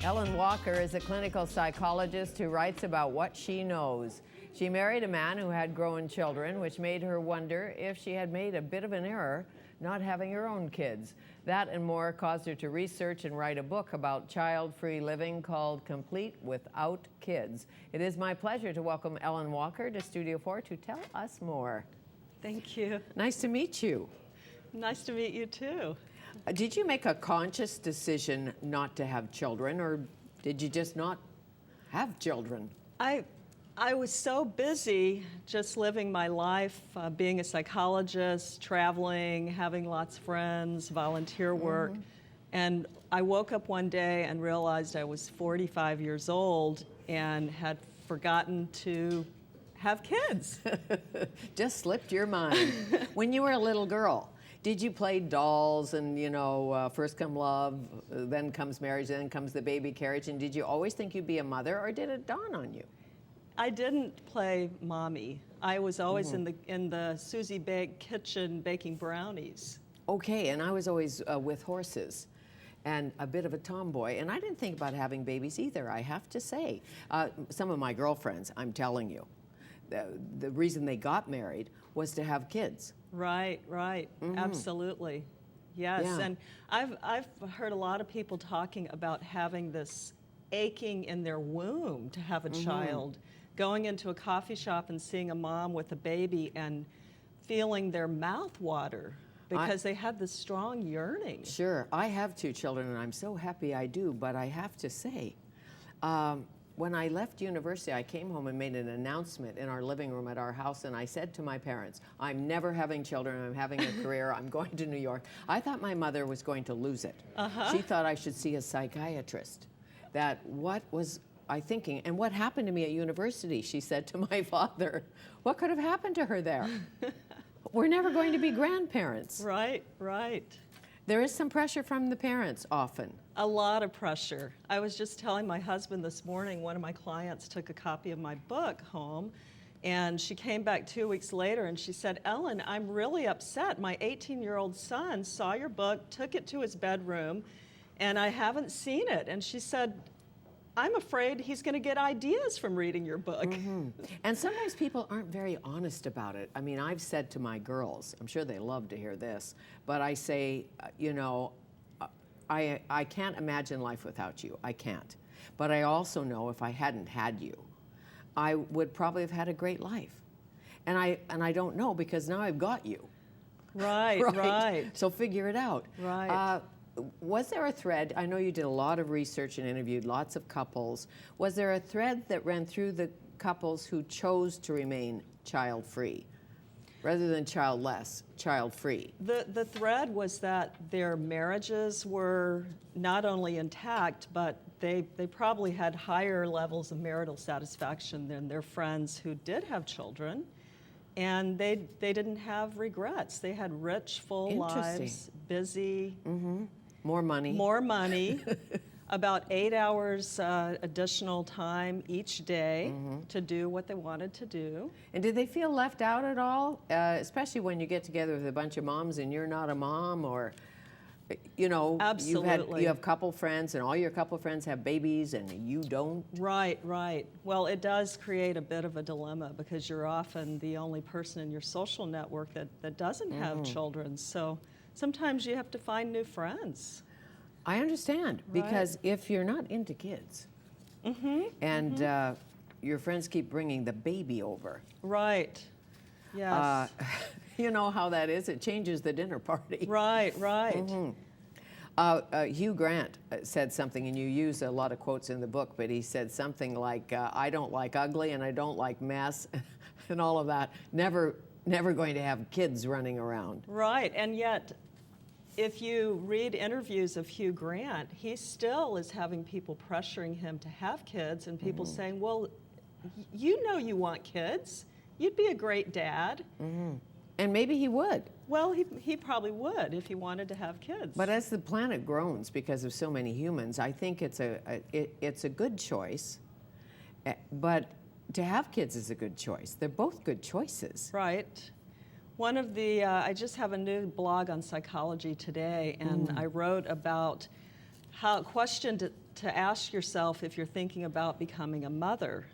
Ellen Walker is a clinical psychologist who writes about what she knows. She married a man who had grown children, which made her wonder if she had made a bit of an error not having her own kids. That and more caused her to research and write a book about child-free living called Complete Without Kids. It is my pleasure to welcome Ellen Walker to Studio 4 to tell us more. Thank you. Nice to meet you. Nice to meet you too. Did you make a conscious decision not to have children, or did you just not have children? I was so busy just living my life, being a psychologist, traveling, having lots of friends, volunteer work. And I woke up one day and realized I was 45 years old and had forgotten to have kids. Just slipped your mind. When you were a little girl, did you play dolls and, first come love, then comes marriage, then comes the baby carriage, and did you always think you'd be a mother, or did it dawn on you? I didn't play mommy. I was always in the Susie Bake kitchen baking brownies. Okay, and I was always with horses and a bit of a tomboy, and I didn't think about having babies either, I have to say. Some of my girlfriends, I'm telling you, the reason they got married was to have kids. Right, absolutely. Yes, Yeah. and I've heard a lot of people talking about having this aching in their womb to have a child, going into a coffee shop and seeing a mom with a baby and feeling their mouth water because they had this strong yearning. Sure, I have 2 children, and I'm so happy I do, but I have to say, when I left university, I came home and made an announcement in our living room at our house, and I said to my parents, I'm never having children, I'm having a career, I'm going to New York. I thought my mother was going to lose it. She thought I should see a psychiatrist. That what was I thinking, and what happened to me at university, she said to my father. What could have happened to her there? We're never going to be grandparents. Right. There is some pressure from the parents often. A lot of pressure. I was just telling my husband this morning, one of my clients took a copy of my book home, and she came back 2 weeks later and she said, Ellen, I'm really upset. My 18-year-old son saw your book, took it to his bedroom, and I haven't seen it. And she said, I'm afraid he's going to get ideas from reading your book. And sometimes people aren't very honest about it. I mean, I've said to my girls, I'm sure they love to hear this, but I say, I can't imagine life without you. I can't. But I also know if I hadn't had you, I would probably have had a great life. And I don't know, because now I've got you. Right. So figure it out. Right. Was there a thread? I know you did a lot of research and interviewed lots of couples. Was there a thread that ran through the couples who chose to remain child-free rather than childless, child-free? The thread was that their marriages were not only intact, but they probably had higher levels of marital satisfaction than their friends who did have children. And they didn't have regrets. They had rich, full lives, busy. More money. About 8 hours additional time each day to do what they wanted to do. And did they feel left out at all? Especially when you get together with a bunch of moms and you're not a mom, or, Absolutely. you have couple friends and all your couple friends have babies and you don't? Right. Well, it does create a bit of a dilemma because you're often the only person in your social network that doesn't have children. So sometimes you have to find new friends. I understand, because if you're not into kids and your friends keep bringing the baby over. Right. Yes. You know how that is. It changes the dinner party. Right. Hugh Grant said something, and you use a lot of quotes in the book, but he said something like, I don't like ugly and I don't like mess and all of that. Never going to have kids running around. Right, and yet if you read interviews of Hugh Grant, he still is having people pressuring him to have kids, and people saying, well, you know you want kids. You'd be a great dad. And maybe he would. Well, he probably would if he wanted to have kids. But as the planet groans because of so many humans, I think it's a good choice. But to have kids is a good choice. They're both good choices. Right. One of the, I just have a new blog on Psychology Today, and I wrote about question to ask yourself if you're thinking about becoming a mother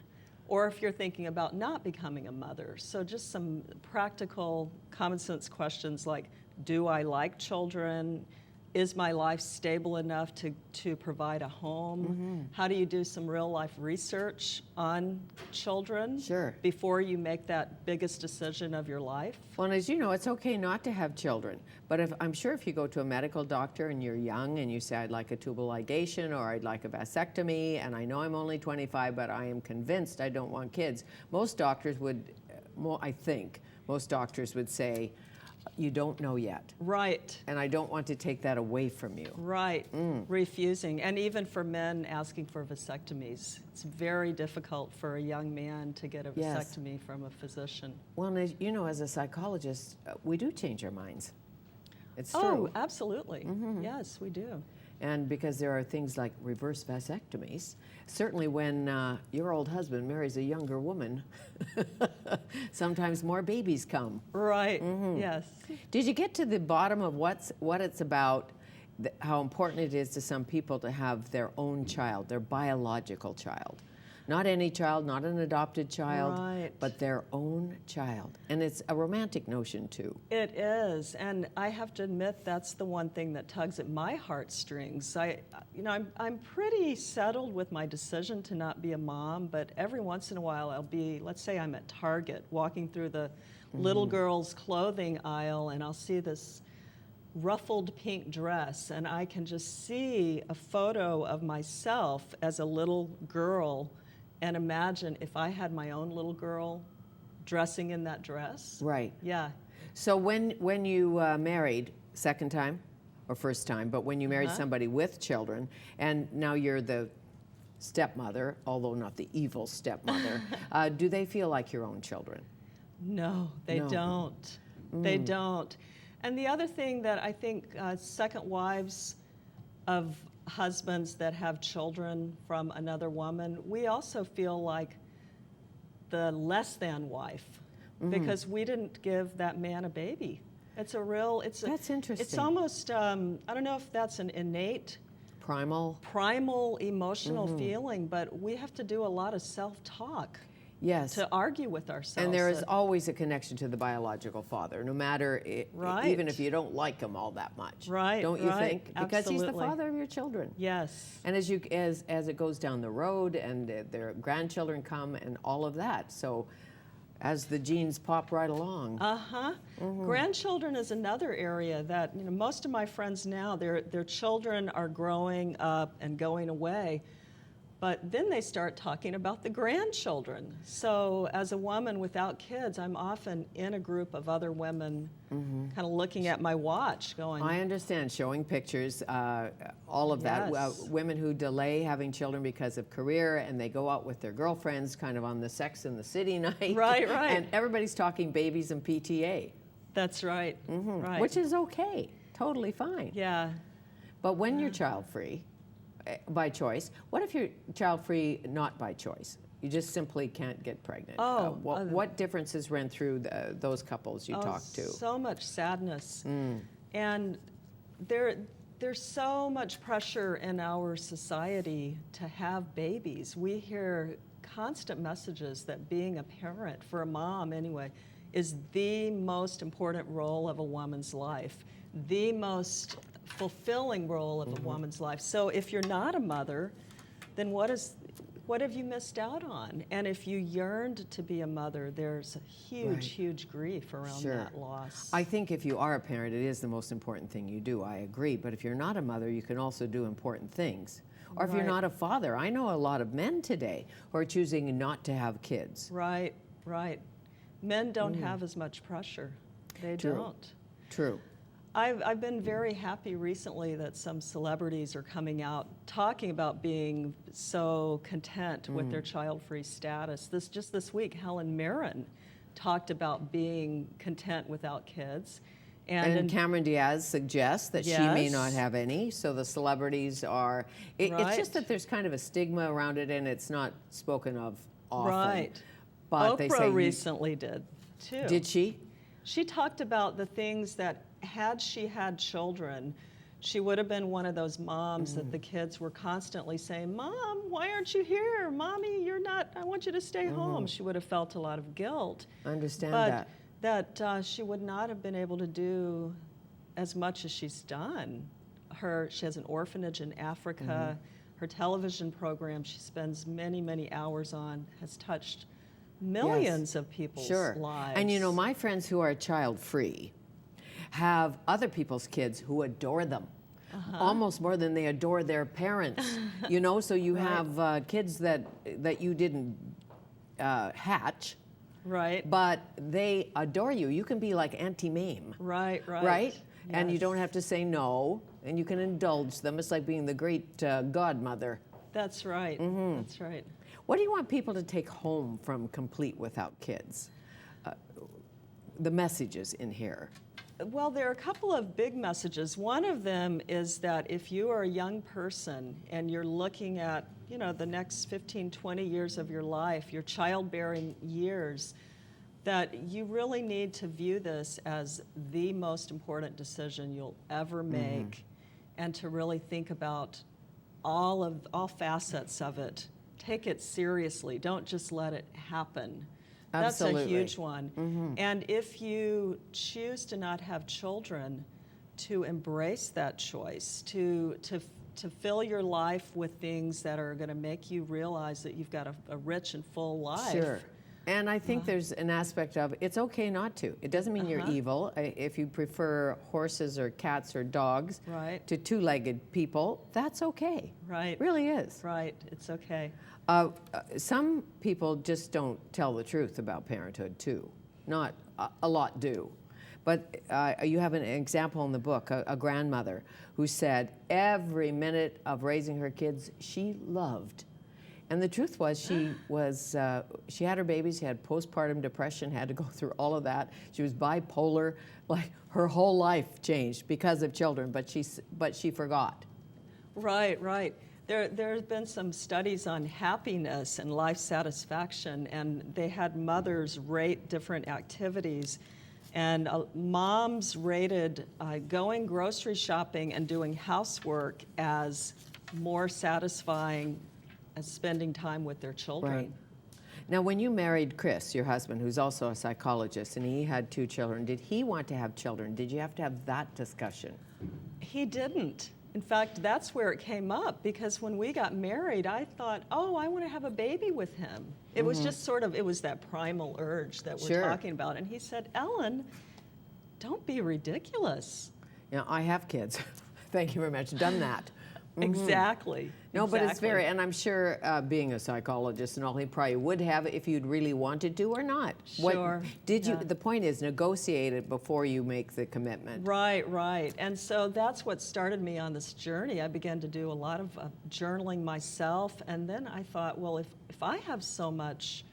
or if you're thinking about not becoming a mother. So just some practical, common sense questions like, do I like children? Is my life stable enough to provide a home? How do you do some real life research on children Sure. before you make that biggest decision of your life? Well, and as you know, it's okay not to have children. But I'm sure if you go to a medical doctor and you're young and you say, I'd like a tubal ligation or I'd like a vasectomy, and I know I'm only 25, but I am convinced I don't want kids, most doctors would, I think, most doctors would say, you don't know yet. Right. And I don't want to take that away from you. Right. Refusing. And even for men asking for vasectomies, it's very difficult for a young man to get a vasectomy from a physician. Well, and as you know, as a psychologist, we do change our minds. It's true. Oh, absolutely. Yes, we do. And because there are things like reverse vasectomies, certainly when your old husband marries a younger woman, sometimes more babies come. Right, yes. Did you get to the bottom of what it's about, how important it is to some people to have their own child, their biological child? Not any child, not an adopted child, Right. but their own child. And it's a romantic notion, too. It is, and I have to admit that's the one thing that tugs at my heartstrings. I'm pretty settled with my decision to not be a mom, but every once in a while I'll be, let's say I'm at Target, walking through the little girl's clothing aisle, and I'll see this ruffled pink dress, and I can just see a photo of myself as a little girl and imagine if I had my own little girl dressing in that dress. Right. Yeah. So when you married, second time or first time, but when you married somebody with children, and now you're the stepmother, although not the evil stepmother, do they feel like your own children? No, they No. don't. They don't. And the other thing that I think second wives of husbands that have children from another woman, we also feel like the less than wife because we didn't give that man a baby. That's interesting. It's almost, I don't know if that's an innate primal emotional feeling, but we have to do a lot of self-talk. Yes. To argue with ourselves. And there is always a connection to the biological father, no matter, even if you don't like him all that much. Right. Don't you think? Because he's the Absolutely. father of your children. Yes. And as it goes down the road and their grandchildren come and all of that. So as the genes pop right along. Grandchildren is another area that, most of my friends now, their children are growing up and going away. But then they start talking about the grandchildren. So as a woman without kids, I'm often in a group of other women kind of looking at my watch going, I understand, showing pictures, all of that. Yes. Women who delay having children because of career, and they go out with their girlfriends kind of on the Sex and the City night. Right. And everybody's talking babies and PTA. That's right. Right. Which is okay, totally fine. Yeah. But when you're child-free, by choice, what if you're child-free not by choice? You just simply can't get pregnant. What differences ran through those couples you talked to? So much sadness. And there's so much pressure in our society to have babies. We hear constant messages that being a parent, for a mom anyway, is the most important role of a woman's life, the most fulfilling role of a woman's life. So if you're not a mother, then what have you missed out on? And if you yearned to be a mother, there's a huge grief around that loss. I think if you are a parent, it is the most important thing you do. I agree. But if you're not a mother, you can also do important things. Or if you're not a father, I know a lot of men today who are choosing not to have kids. Right. Men don't have as much pressure. They don't. True. I've been very happy recently that some celebrities are coming out talking about being so content with their child-free status. This week, Helen Mirren talked about being content without kids. And Cameron Diaz suggests that she may not have any, so the celebrities are... It's just that there's kind of a stigma around it, and it's not spoken of often. Right. But Oprah they say recently did, too. Did she? She talked about the things that, had she had children, she would have been one of those moms that the kids were constantly saying, "Mom, why aren't you here? Mommy, you're not, I want you to stay home." She would have felt a lot of guilt. I understand But that. she would not have been able to do as much as she's done. She has an orphanage in Africa. Her television program she spends many, many hours on has touched millions of people's lives. And you know, my friends who are child-free have other people's kids who adore them. Almost more than they adore their parents. You know, so you have kids that you didn't hatch. Right. But they adore you. You can be like Auntie Mame. Right. Right? And you Yes. don't have to say no, and you can indulge them. It's like being the great godmother. That's right. That's right. What do you want people to take home from Complete Without Kids? The messages in here. Well, there are a couple of big messages. One of them is that if you are a young person and you're looking at, you know, the next 15, 20 years of your life, your childbearing years, that you really need to view this as the most important decision you'll ever make, and to really think about all facets of it. Take it seriously. Don't just let it happen. Absolutely. That's a huge one. And if you choose to not have children, to embrace that choice, to fill your life with things that are going to make you realize that you've got a rich and full life. Sure. And I think there's an aspect of it's okay not to. It doesn't mean you're evil. If you prefer horses or cats or dogs to two-legged people, that's okay. Right. It really is. Right. It's okay. Some people just don't tell the truth about parenthood, too. Not a lot do. But you have an example in the book, a grandmother who said every minute of raising her kids she loved. And the truth was she had her babies, she had postpartum depression, had to go through all of that. She was bipolar, like her whole life changed because of children, but she forgot. Right. There have been some studies on happiness and life satisfaction, and they had mothers rate different activities. And moms rated going grocery shopping and doing housework as more satisfying as spending time with their children. Right. Now, when you married Chris, your husband, who's also a psychologist, and he had 2 children, did he want to have children? Did you have to have that discussion? He didn't. In fact, that's where it came up, because when we got married, I thought, oh, I want to have a baby with him. It was just sort of, it was that primal urge that we're talking about. And he said, Ellen, don't be ridiculous. You know, I have kids. Thank you very much. Done that. Exactly. No, but it's very, and I'm sure being a psychologist and all, he probably would have if you'd really wanted to or not. Sure. Did you, the point is negotiate it before you make the commitment. Right. And so that's what started me on this journey. I began to do a lot of journaling myself, and then I thought, well, if I have so much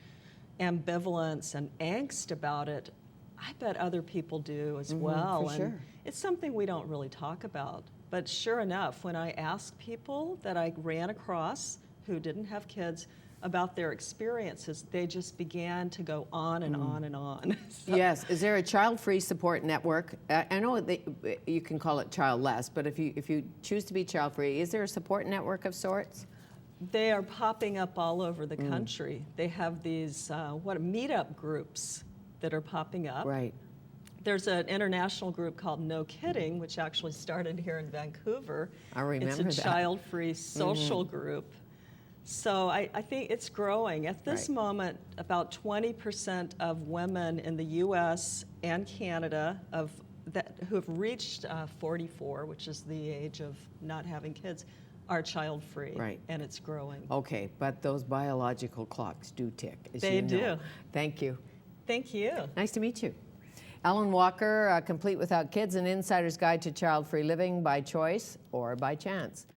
ambivalence and angst about it, I bet other people do as well. For sure. And it's something we don't really talk about. But sure enough, when I asked people that I ran across who didn't have kids about their experiences, they just began to go on and on and on. Yes. Is there a child-free support network? I know you can call it childless, but if you choose to be child-free, is there a support network of sorts? They are popping up all over the country. They have these meetup groups that are popping up. Right. There's an international group called No Kidding, which actually started here in Vancouver. I remember that. It's a child-free social group. So I think it's growing. At this moment, about 20% of women in the U.S. and Canada who have reached 44, which is the age of not having kids, are child-free. Right. And it's growing. Okay, but those biological clocks do tick, as They you know. do. Thank you. Thank you. Nice to meet you. Ellen Walker, Complete Without Kids, an insider's guide to child-free living by choice or by chance.